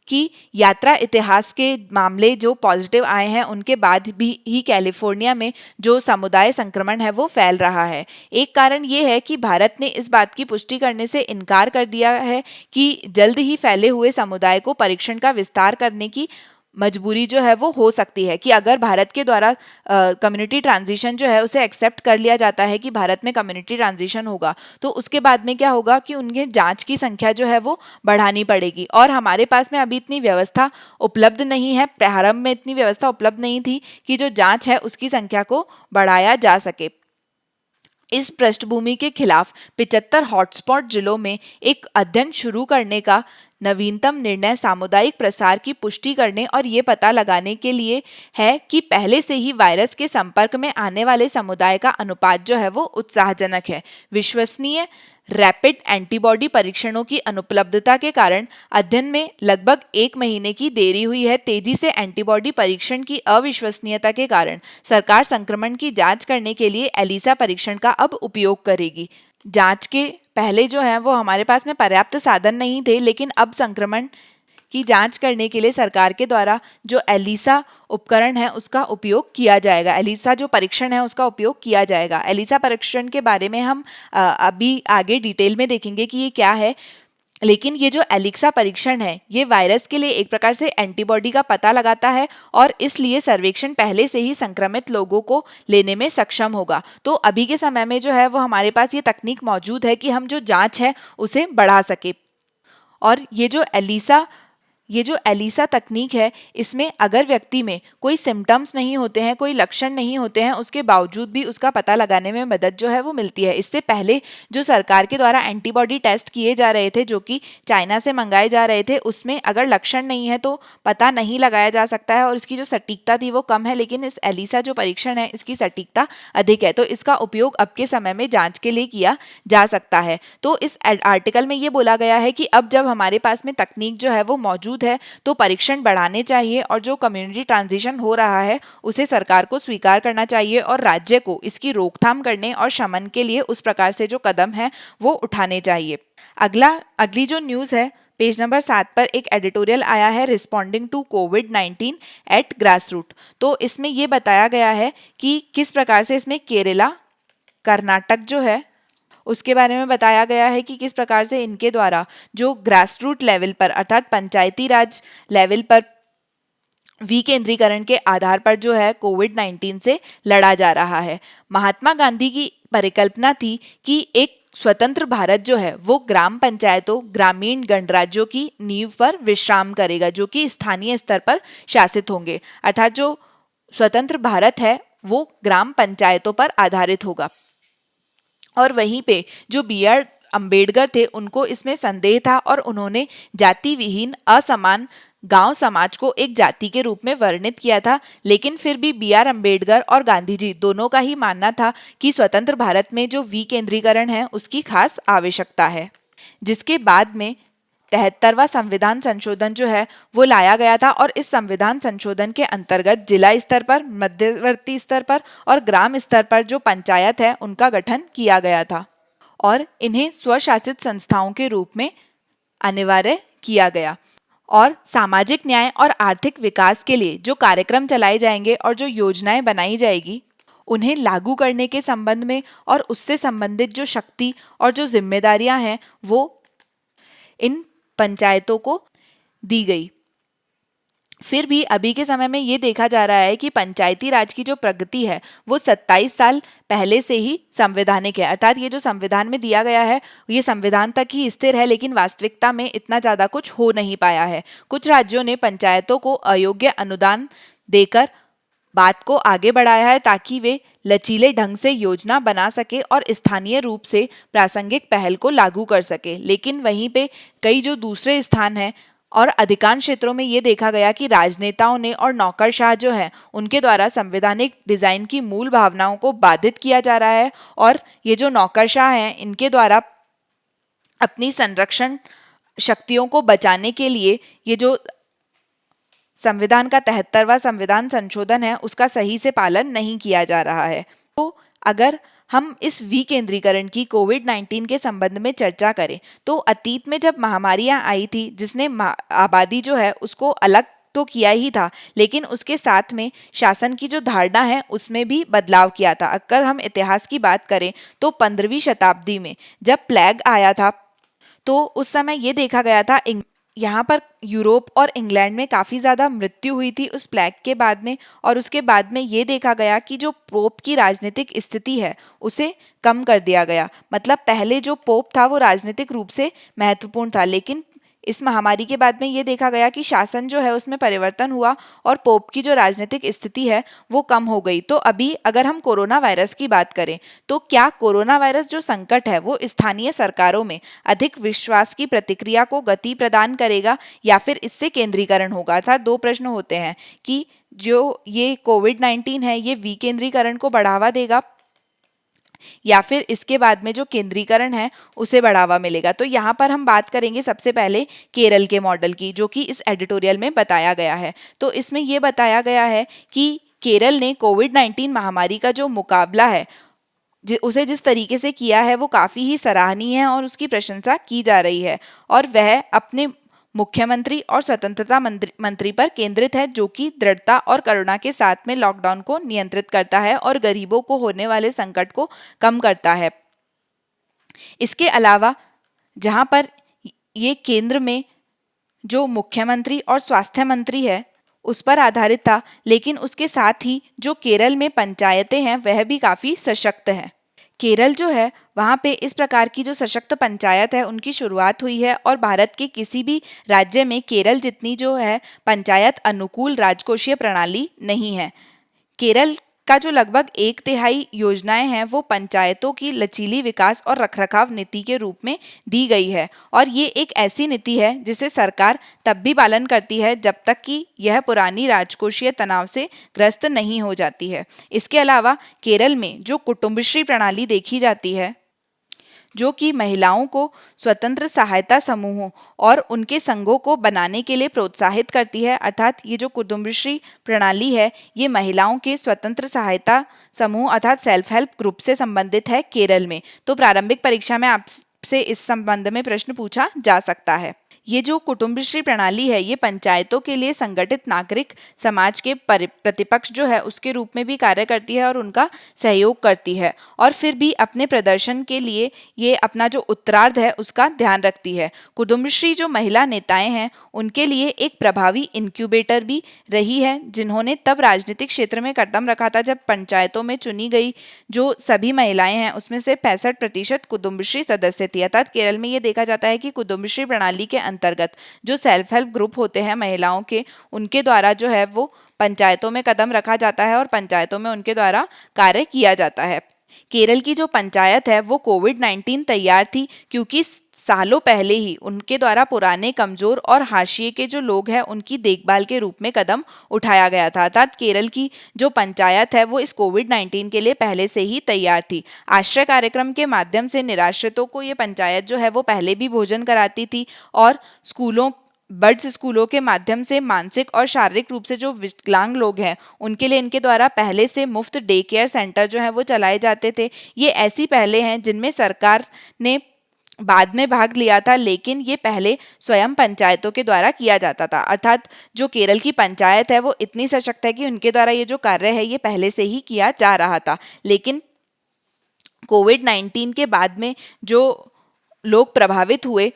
कि यात्रा इतिहास के मामले जो पॉजिटिव आए हैं, उनके बाद भी ही कैलिफोर्निया में जो समुदाय संक्रमण है वो फैल रहा है। एक कारण ये है कि भारत ने इस बात की पुष्टि करने से इनकार कर दिया है कि जल्द ही फैले हुए समुदाय को परीक्षण का विस्तार करने की मजबूरी जो है वो हो सकती है, कि अगर भारत के द्वारा कम्युनिटी ट्रांजिशन जो है उसे एक्सेप्ट कर लिया जाता है कि भारत में कम्युनिटी ट्रांजिशन होगा, तो उसके बाद में क्या होगा कि उनके जांच की संख्या जो है वो बढ़ानी पड़ेगी। और हमारे पास में अभी इतनी व्यवस्था उपलब्ध नहीं है, प्रारंभ में इतनी व्यवस्था उपलब्ध नहीं थी कि जो जांच है उसकी संख्या को बढ़ाया जा सके। इस पृष्ठभूमि के खिलाफ 75 हॉटस्पॉट जिलों में एक अध्ययन शुरू करने का नवीनतम निर्णय सामुदायिक प्रसार की पुष्टि करने और ये पता लगाने के लिए है कि पहले से ही वायरस के संपर्क में आने वाले समुदाय का अनुपात जो है वो उत्साहजनक है। विश्वसनीय रैपिड एंटीबॉडी परीक्षणों की अनुपलब्धता के कारण अध्ययन में लगभग 1 महीने की देरी हुई है। तेजी से एंटीबॉडी परीक्षण की अविश्वसनीयता के कारण सरकार संक्रमण की जांच करने के लिए एलिसा परीक्षण का अब उपयोग करेगी। जांच के पहले जो है वो हमारे पास में पर्याप्त साधन नहीं थे, लेकिन अब संक्रमण की जांच करने के लिए सरकार के द्वारा जो एलिसा उपकरण है उसका उपयोग किया जाएगा। एलिसा जो परीक्षण है उसका उपयोग किया जाएगा। एलिसा परीक्षण के बारे में हम अभी आगे डिटेल में देखेंगे कि ये क्या है। लेकिन ये जो एलिसा परीक्षण है ये वायरस के लिए एक प्रकार से एंटीबॉडी का पता लगाता है और इसलिए सर्वेक्षण पहले से ही संक्रमित लोगों को लेने में सक्षम होगा। तो अभी के समय में जो है वो हमारे पास ये तकनीक मौजूद है कि हम जो जांच है उसे बढ़ा सके। और ये जो एलिसा तकनीक है, इसमें अगर व्यक्ति में कोई सिम्टम्स नहीं होते हैं, कोई लक्षण नहीं होते हैं, उसके बावजूद भी उसका पता लगाने में मदद जो है वो मिलती है। इससे पहले जो सरकार के द्वारा एंटीबॉडी टेस्ट किए जा रहे थे, जो कि चाइना से मंगाए जा रहे थे, उसमें अगर लक्षण नहीं है तो पता नहीं लगाया जा सकता है और इसकी जो सटीकता थी वो कम है। लेकिन इस एलिसा जो परीक्षण है इसकी सटीकता अधिक है, तो इसका उपयोग अब के समय में जाँच के लिए किया जा सकता है। तो इस आर्टिकल में ये बोला गया है कि अब जब हमारे पास में तकनीक जो है वो मौजूद है तो परीक्षण बढ़ाने चाहिए और जो कम्युनिटी ट्रांजिशन हो रहा है उसे सरकार को स्वीकार करना चाहिए और राज्य को इसकी रोकथाम करने और शमन के लिए उस प्रकार से जो कदम है वो उठाने चाहिए। अगली जो न्यूज़ है पेज नंबर 7 पर एक एडिटोरियल आया है, रिस्पॉन्डिंग टू कोविड-19 एट ग्रास रूट। तो इसमें ये बताया गया है कि किस प्रकार से इसमें केरला, कर्नाटक जो है उसके बारे में बताया गया है कि किस प्रकार से इनके द्वारा जो ग्रास रूट लेवल पर अर्थात पंचायती राज लेवल पर विकेंद्रीकरण के आधार पर जो है कोविड-19 से लड़ा जा रहा है। महात्मा गांधी की परिकल्पना थी कि एक स्वतंत्र भारत जो है वो ग्राम पंचायतों, ग्रामीण गणराज्यों की नींव पर विश्राम करेगा, जो कि स्थानीय स्तर पर शासित होंगे। अर्थात जो स्वतंत्र भारत है वो ग्राम पंचायतों पर आधारित होगा। और वहीं पे जो बी.आर. अंबेडकर थे उनको इसमें संदेह था और उन्होंने जाति विहीन असमान गांव समाज को एक जाति के रूप में वर्णित किया था। लेकिन फिर भी बी.आर. अंबेडकर और गांधी जी दोनों का ही मानना था कि स्वतंत्र भारत में जो विकेंद्रीकरण है उसकी खास आवश्यकता है, जिसके बाद में 73वां संविधान संशोधन जो है वो लाया गया था। और इस संविधान संशोधन के अंतर्गत जिला स्तर पर, मध्यवर्ती स्तर पर और ग्राम स्तर पर जो पंचायत है उनका गठन किया गया था और इन्हें स्वशासित संस्थाओं के रूप में अनिवार्य किया गया। और सामाजिक न्याय और आर्थिक विकास के लिए जो कार्यक्रम चलाए जाएंगे और जो योजनाएं बनाई जाएगी उन्हें लागू करने के संबंध में और उससे संबंधित जो शक्ति और जो जिम्मेदारियां हैं वो इन पंचायतों को दी गई। फिर भी अभी के समय में ये देखा जा रहा है कि पंचायती राज की जो प्रगति है वो 27 साल पहले से ही संवैधानिक है। अर्थात ये जो संविधान में दिया गया है ये संविधान तक ही स्थिर है, लेकिन वास्तविकता में इतना ज़्यादा कुछ हो नहीं पाया है। कुछ राज्यों ने पंचायतों को अयोग्य अनुदान देकर बात को आगे बढ़ाया है ताकि वे लचीले ढंग से योजना बना सके और स्थानीय रूप से प्रासंगिक पहल को लागू कर सके। लेकिन वहीं पे कई जो दूसरे स्थान हैं और अधिकांश क्षेत्रों में ये देखा गया कि राजनेताओं ने और नौकरशाह जो है उनके द्वारा संवैधानिक डिजाइन की मूल भावनाओं को बाधित किया जा रहा है। और ये जो नौकरशाह हैं इनके द्वारा अपनी संरक्षण शक्तियों को बचाने के लिए ये जो संविधान का 73वां संविधान संशोधन है उसका सही से पालन नहीं किया जा रहा है। तो अगर हम इस विकेंद्रीकरण की कोविड-19 के संबंध में चर्चा करें तो अतीत में जब महामारियां आई थी जिसने आबादी जो है उसको अलग तो किया ही था, लेकिन उसके साथ में शासन की जो धारणा है उसमें भी बदलाव किया था। अगर हम इतिहास की बात करें तो 15वीं शताब्दी में जब प्लेग आया था तो उस समय ये देखा गया था यहाँ पर यूरोप और इंग्लैंड में काफ़ी ज़्यादा मृत्यु हुई थी उस प्लेग के बाद में। और उसके बाद में ये देखा गया कि जो पोप की राजनीतिक स्थिति है उसे कम कर दिया गया। मतलब पहले जो पोप था वो राजनीतिक रूप से महत्वपूर्ण था, लेकिन इस महामारी के बाद में ये देखा गया कि शासन जो है उसमें परिवर्तन हुआ और पोप की जो राजनीतिक स्थिति है वो कम हो गई। तो अभी अगर हम कोरोना वायरस की बात करें तो क्या कोरोना वायरस जो संकट है वो स्थानीय सरकारों में अधिक विश्वास की प्रतिक्रिया को गति प्रदान करेगा या फिर इससे केंद्रीकरण होगा? अर्थात दो प्रश्न होते हैं कि जो ये कोविड-19 है ये विकेंद्रीकरण को बढ़ावा देगा या फिर इसके बाद में जो केंद्रीकरण है उसे बढ़ावा मिलेगा। तो यहाँ पर हम बात करेंगे सबसे पहले केरल के मॉडल की, जो कि इस एडिटोरियल में बताया गया है। तो इसमें यह बताया गया है कि केरल ने कोविड-19 महामारी का जो मुकाबला है उसे जिस तरीके से किया है वो काफ़ी ही सराहनीय है और उसकी प्रशंसा की जा रही है। और वह अपने मुख्यमंत्री और स्वतंत्रता मंत्री पर केंद्रित है, जो कि दृढ़ता और करुणा के साथ में लॉकडाउन को नियंत्रित करता है और गरीबों को होने वाले संकट को कम करता है। इसके अलावा जहां पर ये केंद्र में जो मुख्यमंत्री और स्वास्थ्य मंत्री है उस पर आधारित था, लेकिन उसके साथ ही जो केरल में पंचायतें हैं वह भी काफ़ी सशक्त हैं। केरल जो है वहाँ पे इस प्रकार की जो सशक्त पंचायत है उनकी शुरुआत हुई है और भारत के किसी भी राज्य में केरल जितनी जो है पंचायत अनुकूल राजकोषीय प्रणाली नहीं है। केरल का जो लगभग 1/3 योजनाएं हैं वो पंचायतों की लचीली विकास और रखरखाव नीति के रूप में दी गई है। और ये एक ऐसी नीति है जिसे सरकार तब भी पालन करती है जब तक कि यह पुरानी राजकोषीय तनाव से ग्रस्त नहीं हो जाती है। इसके अलावा केरल में जो कुटुंबश्री प्रणाली देखी जाती है, जो कि महिलाओं को स्वतंत्र सहायता समूहों और उनके संघों को बनाने के लिए प्रोत्साहित करती है। अर्थात ये जो कुटुंबश्री प्रणाली है ये महिलाओं के स्वतंत्र सहायता समूह अर्थात सेल्फ हेल्प ग्रुप से संबंधित है केरल में। तो प्रारंभिक परीक्षा में आपसे इस संबंध में प्रश्न पूछा जा सकता है। ये जो कुटुंबश्री प्रणाली है ये पंचायतों के लिए संगठित नागरिक समाज के प्रतिपक्ष जो है उसके रूप में भी कार्य करती है और उनका सहयोग करती है, और फिर भी अपने प्रदर्शन के लिए ये अपना जो उत्तरार्ध है उसका ध्यान रखती है। कुटुंबश्री जो महिला नेताएं हैं उनके लिए एक प्रभावी इंक्यूबेटर भी रही है, जिन्होंने तब राजनीतिक क्षेत्र में कदम रखा था जब पंचायतों में चुनी गई जो सभी महिलाएं हैं उसमें से 65% कुटुंबश्री सदस्य थी। अर्थात केरल में ये देखा जाता है कि कुटुंबश्री प्रणाली के अंतर्गत जो सेल्फ हेल्प ग्रुप होते हैं महिलाओं के, उनके द्वारा जो है वो पंचायतों में कदम रखा जाता है और पंचायतों में उनके द्वारा कार्य किया जाता है। केरल की जो पंचायत है वो कोविड-19 तैयार थी क्योंकि सालों पहले ही उनके द्वारा पुराने कमजोर और हाशिए के जो लोग हैं उनकी देखभाल के रूप में कदम उठाया गया था। अर्थात केरल की जो पंचायत है वो इस कोविड-19 के लिए पहले से ही तैयार थी। आश्रय कार्यक्रम के माध्यम से निराश्रितों को ये पंचायत जो है वो पहले भी भोजन कराती थी और बर्ड्स स्कूलों के माध्यम से मानसिक और शारीरिक रूप से जो विकलांग लोग हैं उनके लिए इनके द्वारा पहले से मुफ्त डे केयर सेंटर जो है वो चलाए जाते थे। ये ऐसी पहले हैं जिनमें सरकार ने बाद में भाग लिया था, लेकिन ये पहले स्वयं पंचायतों के द्वारा किया जाता था। अर्थात जो केरल की पंचायत है वो इतनी सशक्त है कि उनके द्वारा ये जो कार्य है ये पहले से ही किया जा रहा था। लेकिन कोविड-19 के बाद में जो लोग प्रभावित हुए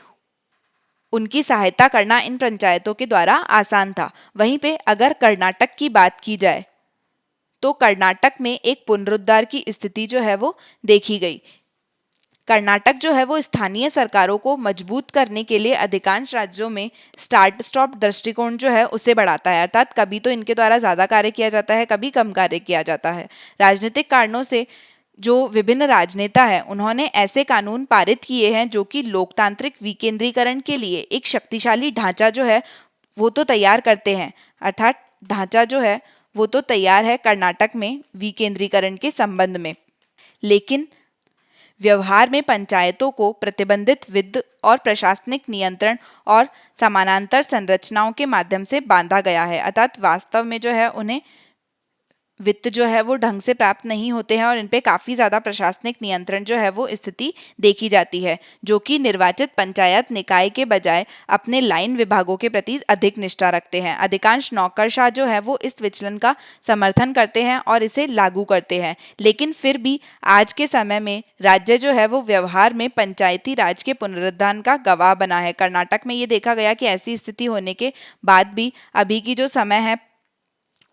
उनकी सहायता करना इन पंचायतों के द्वारा आसान था। वहीं पे अगर कर्नाटक की बात की जाए तो कर्नाटक में एक पुनरुद्धार की स्थिति जो है वो देखी गई। कर्नाटक जो है वो स्थानीय सरकारों को मजबूत करने के लिए अधिकांश राज्यों में स्टार्ट स्टॉप दृष्टिकोण जो है उसे बढ़ाता है, अर्थात कभी तो इनके द्वारा ज़्यादा कार्य किया जाता है, कभी कम कार्य किया जाता है। राजनीतिक कारणों से जो विभिन्न राजनेता हैं उन्होंने ऐसे कानून पारित किए हैं जो कि लोकतांत्रिक विकेंद्रीकरण के लिए एक शक्तिशाली ढांचा जो है वो तो तैयार करते हैं, अर्थात ढांचा जो है वो तो तैयार है कर्नाटक में विकेंद्रीकरण के संबंध में, लेकिन व्यवहार में पंचायतों को प्रतिबंधित वित्त और प्रशासनिक नियंत्रण और समानांतर संरचनाओं के माध्यम से बांधा गया है, अर्थात वास्तव में जो है उन्हें वित्त जो है वो ढंग से प्राप्त नहीं होते हैं और इन पे काफ़ी ज़्यादा प्रशासनिक नियंत्रण जो है वो स्थिति देखी जाती है, जो कि निर्वाचित पंचायत निकाय के बजाय अपने लाइन विभागों के प्रति अधिक निष्ठा रखते हैं। अधिकांश नौकरशाह जो है वो इस विचलन का समर्थन करते हैं और इसे लागू करते हैं, लेकिन फिर भी आज के समय में राज्य जो है वो व्यवहार में पंचायती राज के पुनरुत्थान का गवाह बना है। कर्नाटक में ये देखा गया कि ऐसी स्थिति होने के बाद भी अभी की जो समय है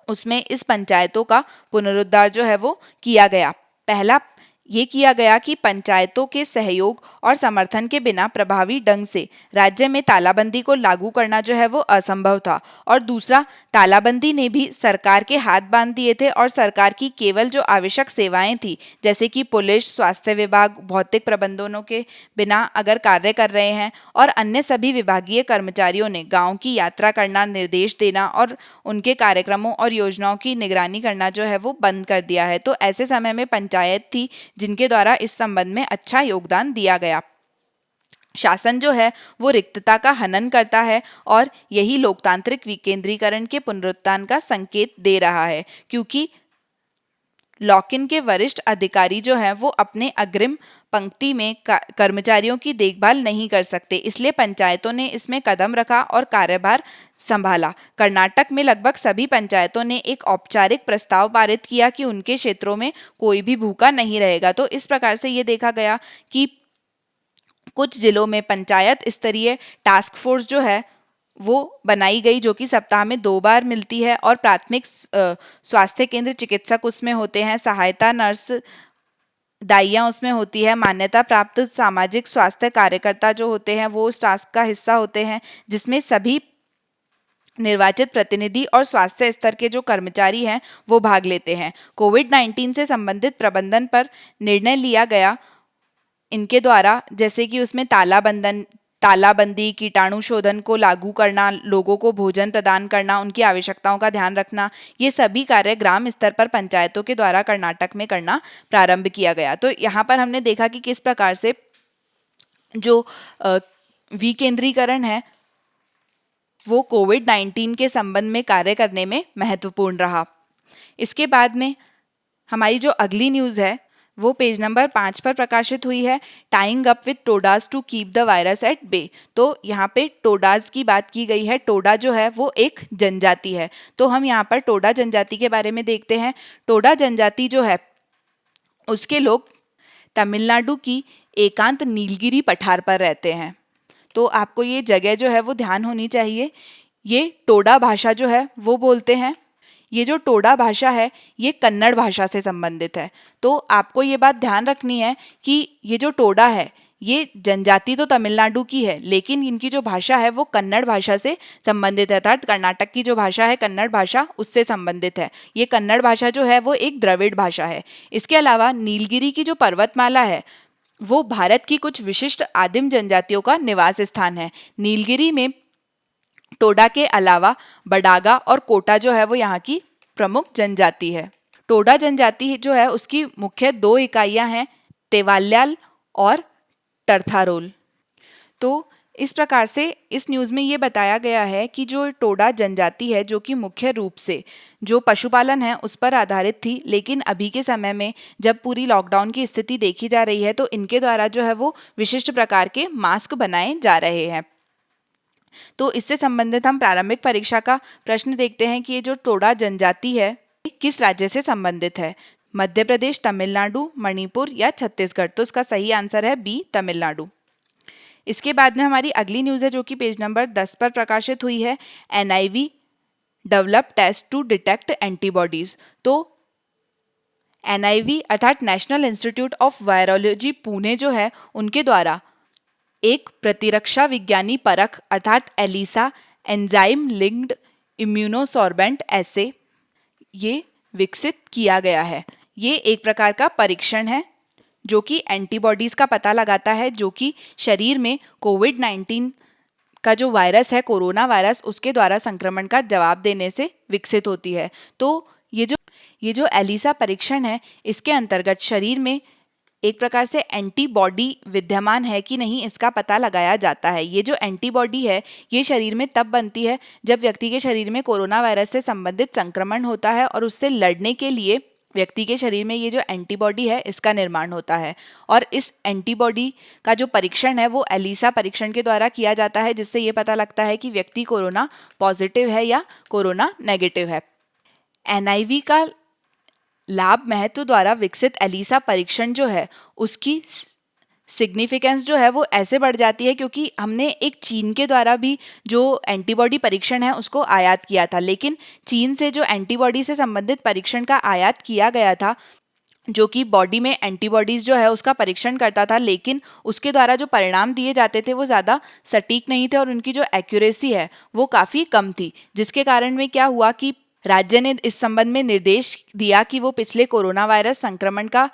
उसमें इस पंचायतों का पुनरुद्धार जो है वो किया गया। पहला ये किया गया कि पंचायतों के सहयोग और समर्थन के बिना प्रभावी ढंग से राज्य में तालाबंदी को लागू करना जो है वो असंभव था, और दूसरा, तालाबंदी ने भी सरकार के हाथ बांध दिए थे और सरकार की केवल जो आवश्यक सेवाएं थी जैसे कि पुलिस, स्वास्थ्य विभाग, भौतिक प्रबंधनों के बिना अगर कार्य कर रहे हैं, और अन्य सभी विभागीय कर्मचारियों ने गाँव की यात्रा करना, निर्देश देना और उनके कार्यक्रमों और योजनाओं की निगरानी करना जो है वो बंद कर दिया है। तो ऐसे समय में पंचायत थी जिनके द्वारा इस संबंध में अच्छा योगदान दिया गया। शासन जो है वो रिक्तता का हनन करता है और यही लोकतांत्रिक विकेंद्रीकरण के पुनरुत्थान का संकेत दे रहा है, क्योंकि लॉकिन के वरिष्ठ अधिकारी जो हैं वो अपने अग्रिम पंक्ति में कर्मचारियों की देखभाल नहीं कर सकते, इसलिए पंचायतों ने इसमें कदम रखा और कार्यभार संभाला। कर्नाटक में लगभग सभी पंचायतों ने एक औपचारिक प्रस्ताव पारित किया कि उनके क्षेत्रों में कोई भी भूखा नहीं रहेगा। तो इस प्रकार से ये देखा गया कि कुछ जिलों में पंचायत स्तरीय टास्क फोर्स जो है वो बनाई गई, जो कि सप्ताह में 2 बार मिलती है, और प्राथमिक स्वास्थ्य केंद्र चिकित्सक उसमें होते हैं, सहायता नर्स दाइयाँ उसमें होती है, मान्यता प्राप्त सामाजिक स्वास्थ्य कार्यकर्ता जो होते हैं वो उस टास्क का हिस्सा होते हैं, जिसमें सभी निर्वाचित प्रतिनिधि और स्वास्थ्य स्तर के जो कर्मचारी हैं वो भाग लेते हैं। कोविड-19 से संबंधित प्रबंधन पर निर्णय लिया गया इनके द्वारा, जैसे कि उसमें तालाबंदी, कीटाणु शोधन को लागू करना, लोगों को भोजन प्रदान करना, उनकी आवश्यकताओं का ध्यान रखना, ये सभी कार्य ग्राम स्तर पर पंचायतों के द्वारा कर्नाटक में करना प्रारंभ किया गया। तो यहाँ पर हमने देखा कि किस प्रकार से जो विकेंद्रीकरण है वो कोविड-19 के संबंध में कार्य करने में महत्वपूर्ण रहा। इसके बाद में हमारी जो अगली न्यूज़ है वो पेज नंबर 5 पर प्रकाशित हुई है, tying up with today's to keep the virus at bay. तो यहाँ पे टोडाज की बात की गई है। टोडा जो है वो एक जनजाति है, तो हम यहाँ पर टोडा जनजाति के बारे में देखते हैं। टोडा जनजाति जो है उसके लोग तमिलनाडु की एकांत नीलगिरी पठार पर रहते हैं। तो आपको ये जगह जो है वो ध्यान होनी चाहिए। ये टोडा भाषा जो है वो बोलते हैं। ये जो टोडा भाषा है ये कन्नड़ भाषा से संबंधित है। तो आपको ये बात ध्यान रखनी है कि ये जो टोडा है ये जनजाति तो तमिलनाडु की है, लेकिन इनकी जो भाषा है वो कन्नड़ भाषा से संबंधित है, अर्थात कर्नाटक की जो भाषा है कन्नड़ भाषा उससे संबंधित है। ये कन्नड़ भाषा जो है वो एक द्रविड़ भाषा है। इसके अलावा नीलगिरी की जो पर्वतमाला है वो भारत की कुछ विशिष्ट आदिम जनजातियों का निवास स्थान है। नीलगिरी में टोडा के अलावा बडागा और कोटा जो है वो यहाँ की प्रमुख जनजाति है। टोडा जनजाति जो है उसकी मुख्य 2 इकाइयाँ हैं, तेवाल्याल और टर्थारोल। तो इस प्रकार से इस न्यूज़ में ये बताया गया है कि जो टोडा जनजाति है जो कि मुख्य रूप से जो पशुपालन है उस पर आधारित थी, लेकिन अभी के समय में जब पूरी लॉकडाउन की स्थिति देखी जा रही है तो इनके द्वारा जो है वो विशिष्ट प्रकार के मास्क बनाए जा रहे हैं। तो इससे संबंधित हम प्रारंभिक परीक्षा का प्रश्न देखते हैं कि ये जो टोडा जनजाति है किस राज्य से संबंधित है, मध्य प्रदेश, तमिलनाडु, मणिपुर या छत्तीसगढ़। तो इसका सही आंसर है बी, तमिलनाडु। इसके बाद में हमारी अगली न्यूज़ है जो कि पेज नंबर 10 पर प्रकाशित हुई है, NIV develop test to detect antibodies. तो NIV अर्थात national institute of virology Pune जो है उनके द्वारा एक प्रतिरक्षा विज्ञानी परख अर्थात एलिसा एंजाइम लिंक्ड इम्यूनोसॉर्बेंट ऐसे ये विकसित किया गया है। ये एक प्रकार का परीक्षण है जो कि एंटीबॉडीज़ का पता लगाता है जो कि शरीर में कोविड-19 का जो वायरस है कोरोना वायरस उसके द्वारा संक्रमण का जवाब देने से विकसित होती है। तो ये जो एलिसा परीक्षण है इसके अंतर्गत शरीर में एक प्रकार से एंटीबॉडी विद्यमान है कि नहीं इसका पता लगाया जाता है। ये जो एंटीबॉडी है ये शरीर में तब बनती है जब व्यक्ति के शरीर में कोरोना वायरस से संबंधित संक्रमण होता है और उससे लड़ने के लिए व्यक्ति के शरीर में ये जो एंटीबॉडी है इसका निर्माण होता है। और इस एंटीबॉडी का जो परीक्षण है वो एलिसा परीक्षण के द्वारा किया जाता है जिससे ये पता लगता है कि व्यक्ति कोरोना पॉजिटिव है या कोरोना नेगेटिव है। NIV का लाभ महत्व द्वारा विकसित एलिसा परीक्षण जो है उसकी सिग्निफिकेंस जो है वो ऐसे बढ़ जाती है क्योंकि हमने एक चीन के द्वारा भी जो एंटीबॉडी परीक्षण है उसको आयात किया था, लेकिन चीन से जो एंटीबॉडी से संबंधित परीक्षण का आयात किया गया था जो कि बॉडी में एंटीबॉडीज़ जो है उसका परीक्षण करता था, लेकिन उसके द्वारा जो परिणाम दिए जाते थे वो ज़्यादा सटीक नहीं थे और उनकी जो एक्यूरेसी है वो काफ़ी कम थी, जिसके कारण में क्या हुआ कि राज्य ने इस संबंध में निर्देश दिया कि वो पिछले कोरोना वायरस संक्रमण का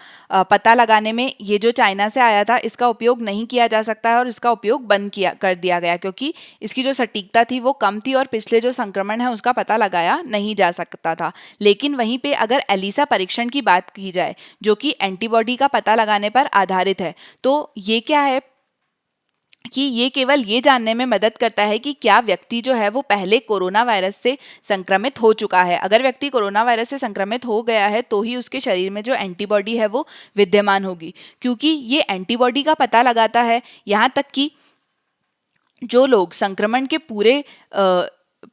पता लगाने में ये जो चाइना से आया था इसका उपयोग नहीं किया जा सकता है और इसका उपयोग बंद कर दिया गया क्योंकि इसकी जो सटीकता थी वो कम थी और पिछले जो संक्रमण है उसका पता लगाया नहीं जा सकता था। लेकिन वहीं पे अगर एलिसा परीक्षण की बात की जाए जो कि एंटीबॉडी का पता लगाने पर आधारित है, तो ये क्या है कि ये केवल ये जानने में मदद करता है कि क्या व्यक्ति जो है वो पहले कोरोना वायरस से संक्रमित हो चुका है। अगर व्यक्ति कोरोना वायरस से संक्रमित हो गया है तो ही उसके शरीर में जो एंटीबॉडी है वो विद्यमान होगी, क्योंकि ये एंटीबॉडी का पता लगाता है। यहाँ तक कि जो लोग संक्रमण के पूरे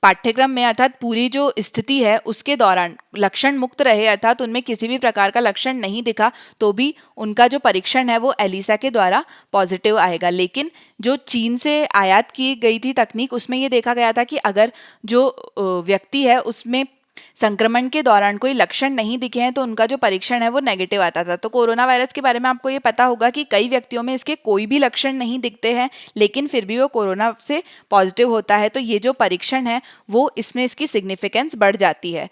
पाठ्यक्रम में अर्थात पूरी जो स्थिति है उसके दौरान लक्षण मुक्त रहे अर्थात उनमें किसी भी प्रकार का लक्षण नहीं दिखा तो भी उनका जो परीक्षण है वो एलिसा के द्वारा पॉजिटिव आएगा। लेकिन जो चीन से आयात की गई थी तकनीक उसमें ये देखा गया था कि अगर जो व्यक्ति है उसमें संक्रमण के दौरान कोई लक्षण नहीं दिखे हैं तो उनका जो परीक्षण है वो नेगेटिव आता था। तो कोरोना वायरस के बारे में आपको ये पता होगा कि कई व्यक्तियों में इसके कोई भी लक्षण नहीं दिखते हैं लेकिन फिर भी वो कोरोना से पॉजिटिव होता है। तो ये जो परीक्षण है वो इसमें इसकी सिग्निफिकेंस बढ़ जाती है।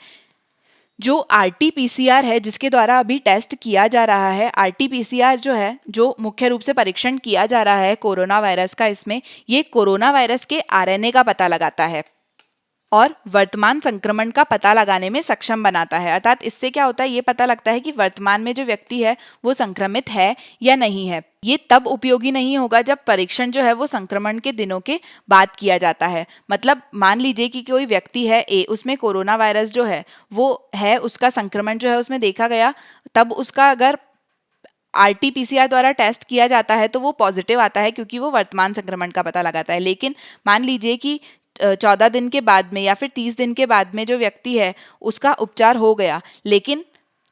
जो RT-PCR है जिसके द्वारा अभी टेस्ट किया जा रहा है, RT-PCR जो है जो मुख्य रूप से परीक्षण किया जा रहा है कोरोना वायरस का, इसमें ये कोरोना वायरस के RNA का पता लगाता है और वर्तमान संक्रमण का पता लगाने में सक्षम बनाता है। अर्थात इससे क्या होता है, ये पता लगता है कि वर्तमान में जो व्यक्ति है वो संक्रमित है या नहीं है। ये तब उपयोगी नहीं होगा जब परीक्षण जो है वो संक्रमण के दिनों के बाद किया जाता है। मतलब मान लीजिए कि कोई व्यक्ति है ए, उसमें कोरोना वायरस जो है वो है, उसका संक्रमण जो है उसमें देखा गया, तब उसका अगर RT-PCR द्वारा टेस्ट किया जाता है तो वो पॉजिटिव आता है क्योंकि वो वर्तमान संक्रमण का पता लगाता है। लेकिन मान लीजिए कि 14 दिन के बाद में या फिर 30 दिन के बाद में जो व्यक्ति है उसका उपचार हो गया, लेकिन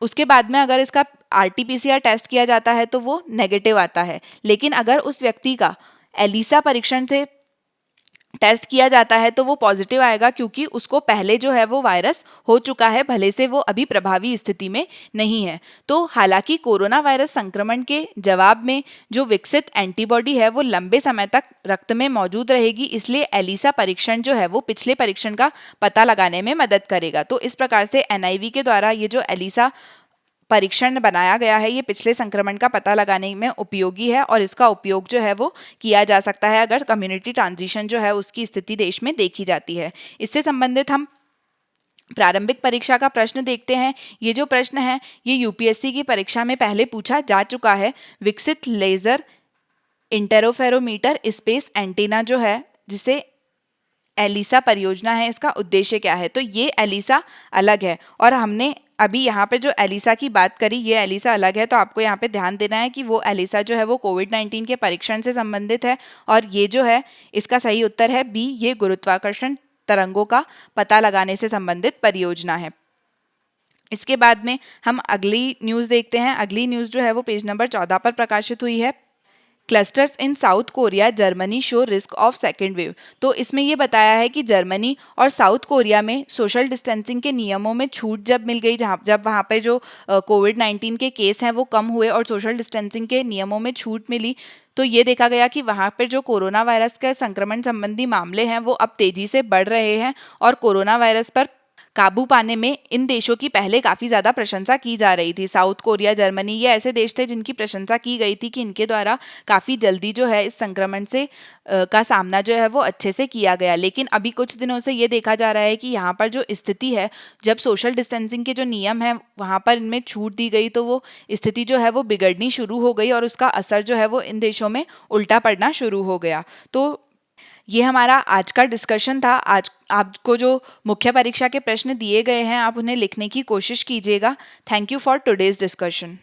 उसके बाद में अगर इसका RT-PCR टेस्ट किया जाता है तो वो नेगेटिव आता है। लेकिन अगर उस व्यक्ति का एलिसा परीक्षण से टेस्ट किया जाता है तो वो पॉजिटिव आएगा क्योंकि उसको पहले जो है वो वायरस हो चुका है, भले से वो अभी प्रभावी स्थिति में नहीं है। तो हालांकि कोरोना वायरस संक्रमण के जवाब में जो विकसित एंटीबॉडी है वो लंबे समय तक रक्त में मौजूद रहेगी, इसलिए एलिसा परीक्षण जो है वो पिछले परीक्षण का पता लगाने में मदद करेगा। तो इस प्रकार से NIV के द्वारा ये जो एलिसा परीक्षण बनाया गया है ये पिछले संक्रमण का पता लगाने में उपयोगी है और इसका उपयोग जो है वो किया जा सकता है अगर कम्युनिटी ट्रांजिशन जो है उसकी स्थिति देश में देखी जाती है। इससे संबंधित हम प्रारंभिक परीक्षा का प्रश्न देखते हैं। ये जो प्रश्न है ये UPSC की परीक्षा में पहले पूछा जा चुका है। विकसित लेजर इंटरफेरोमीटर स्पेस एंटीना जो है जिसे एलिसा परियोजना है, इसका उद्देश्य क्या है। तो ये एलिसा अलग है और हमने अभी यहाँ पे जो एलिसा की बात करी ये एलिसा अलग है। तो आपको यहाँ पे ध्यान देना है कि वो एलिसा जो है वो कोविड-19 के परीक्षण से संबंधित है और ये जो है इसका सही उत्तर है बी, ये गुरुत्वाकर्षण तरंगों का पता लगाने से संबंधित परियोजना है। इसके बाद में हम अगली न्यूज़ देखते हैं। अगली न्यूज़ जो है वो पेज नंबर 14 पर प्रकाशित हुई है। Clusters in south Korea Germany show risk of second wave. तो इसमें ये बताया है कि जर्मनी और साउथ कोरिया में सोशल डिस्टेंसिंग के नियमों में छूट जब मिल गई, जब वहाँ पे जो कोविड-19 के केस हैं वो कम हुए और सोशल डिस्टेंसिंग के नियमों में छूट मिली, तो ये देखा गया कि वहाँ पर जो कोरोना वायरस के संक्रमण संबंधी मामले हैं वो अब तेजी से बढ़ रहे हैं और कोरोना वायरस पर काबू पाने में इन देशों की पहले काफ़ी ज़्यादा प्रशंसा की जा रही थी। साउथ कोरिया, जर्मनी ये ऐसे देश थे जिनकी प्रशंसा की गई थी कि इनके द्वारा काफ़ी जल्दी जो है इस संक्रमण से का सामना जो है वो अच्छे से किया गया। लेकिन अभी कुछ दिनों से ये देखा जा रहा है कि यहाँ पर जो स्थिति है, जब सोशल डिस्टेंसिंग के जो नियम हैं वहाँ पर इनमें छूट दी गई, तो वो स्थिति जो है वो बिगड़नी शुरू हो गई और उसका असर जो है वो इन देशों में उल्टा पड़ना शुरू हो गया। तो ये हमारा आज का डिस्कशन था। आज आपको जो मुख्य परीक्षा के प्रश्न दिए गए हैं आप उन्हें लिखने की कोशिश कीजिएगा। Thank you for today's discussion.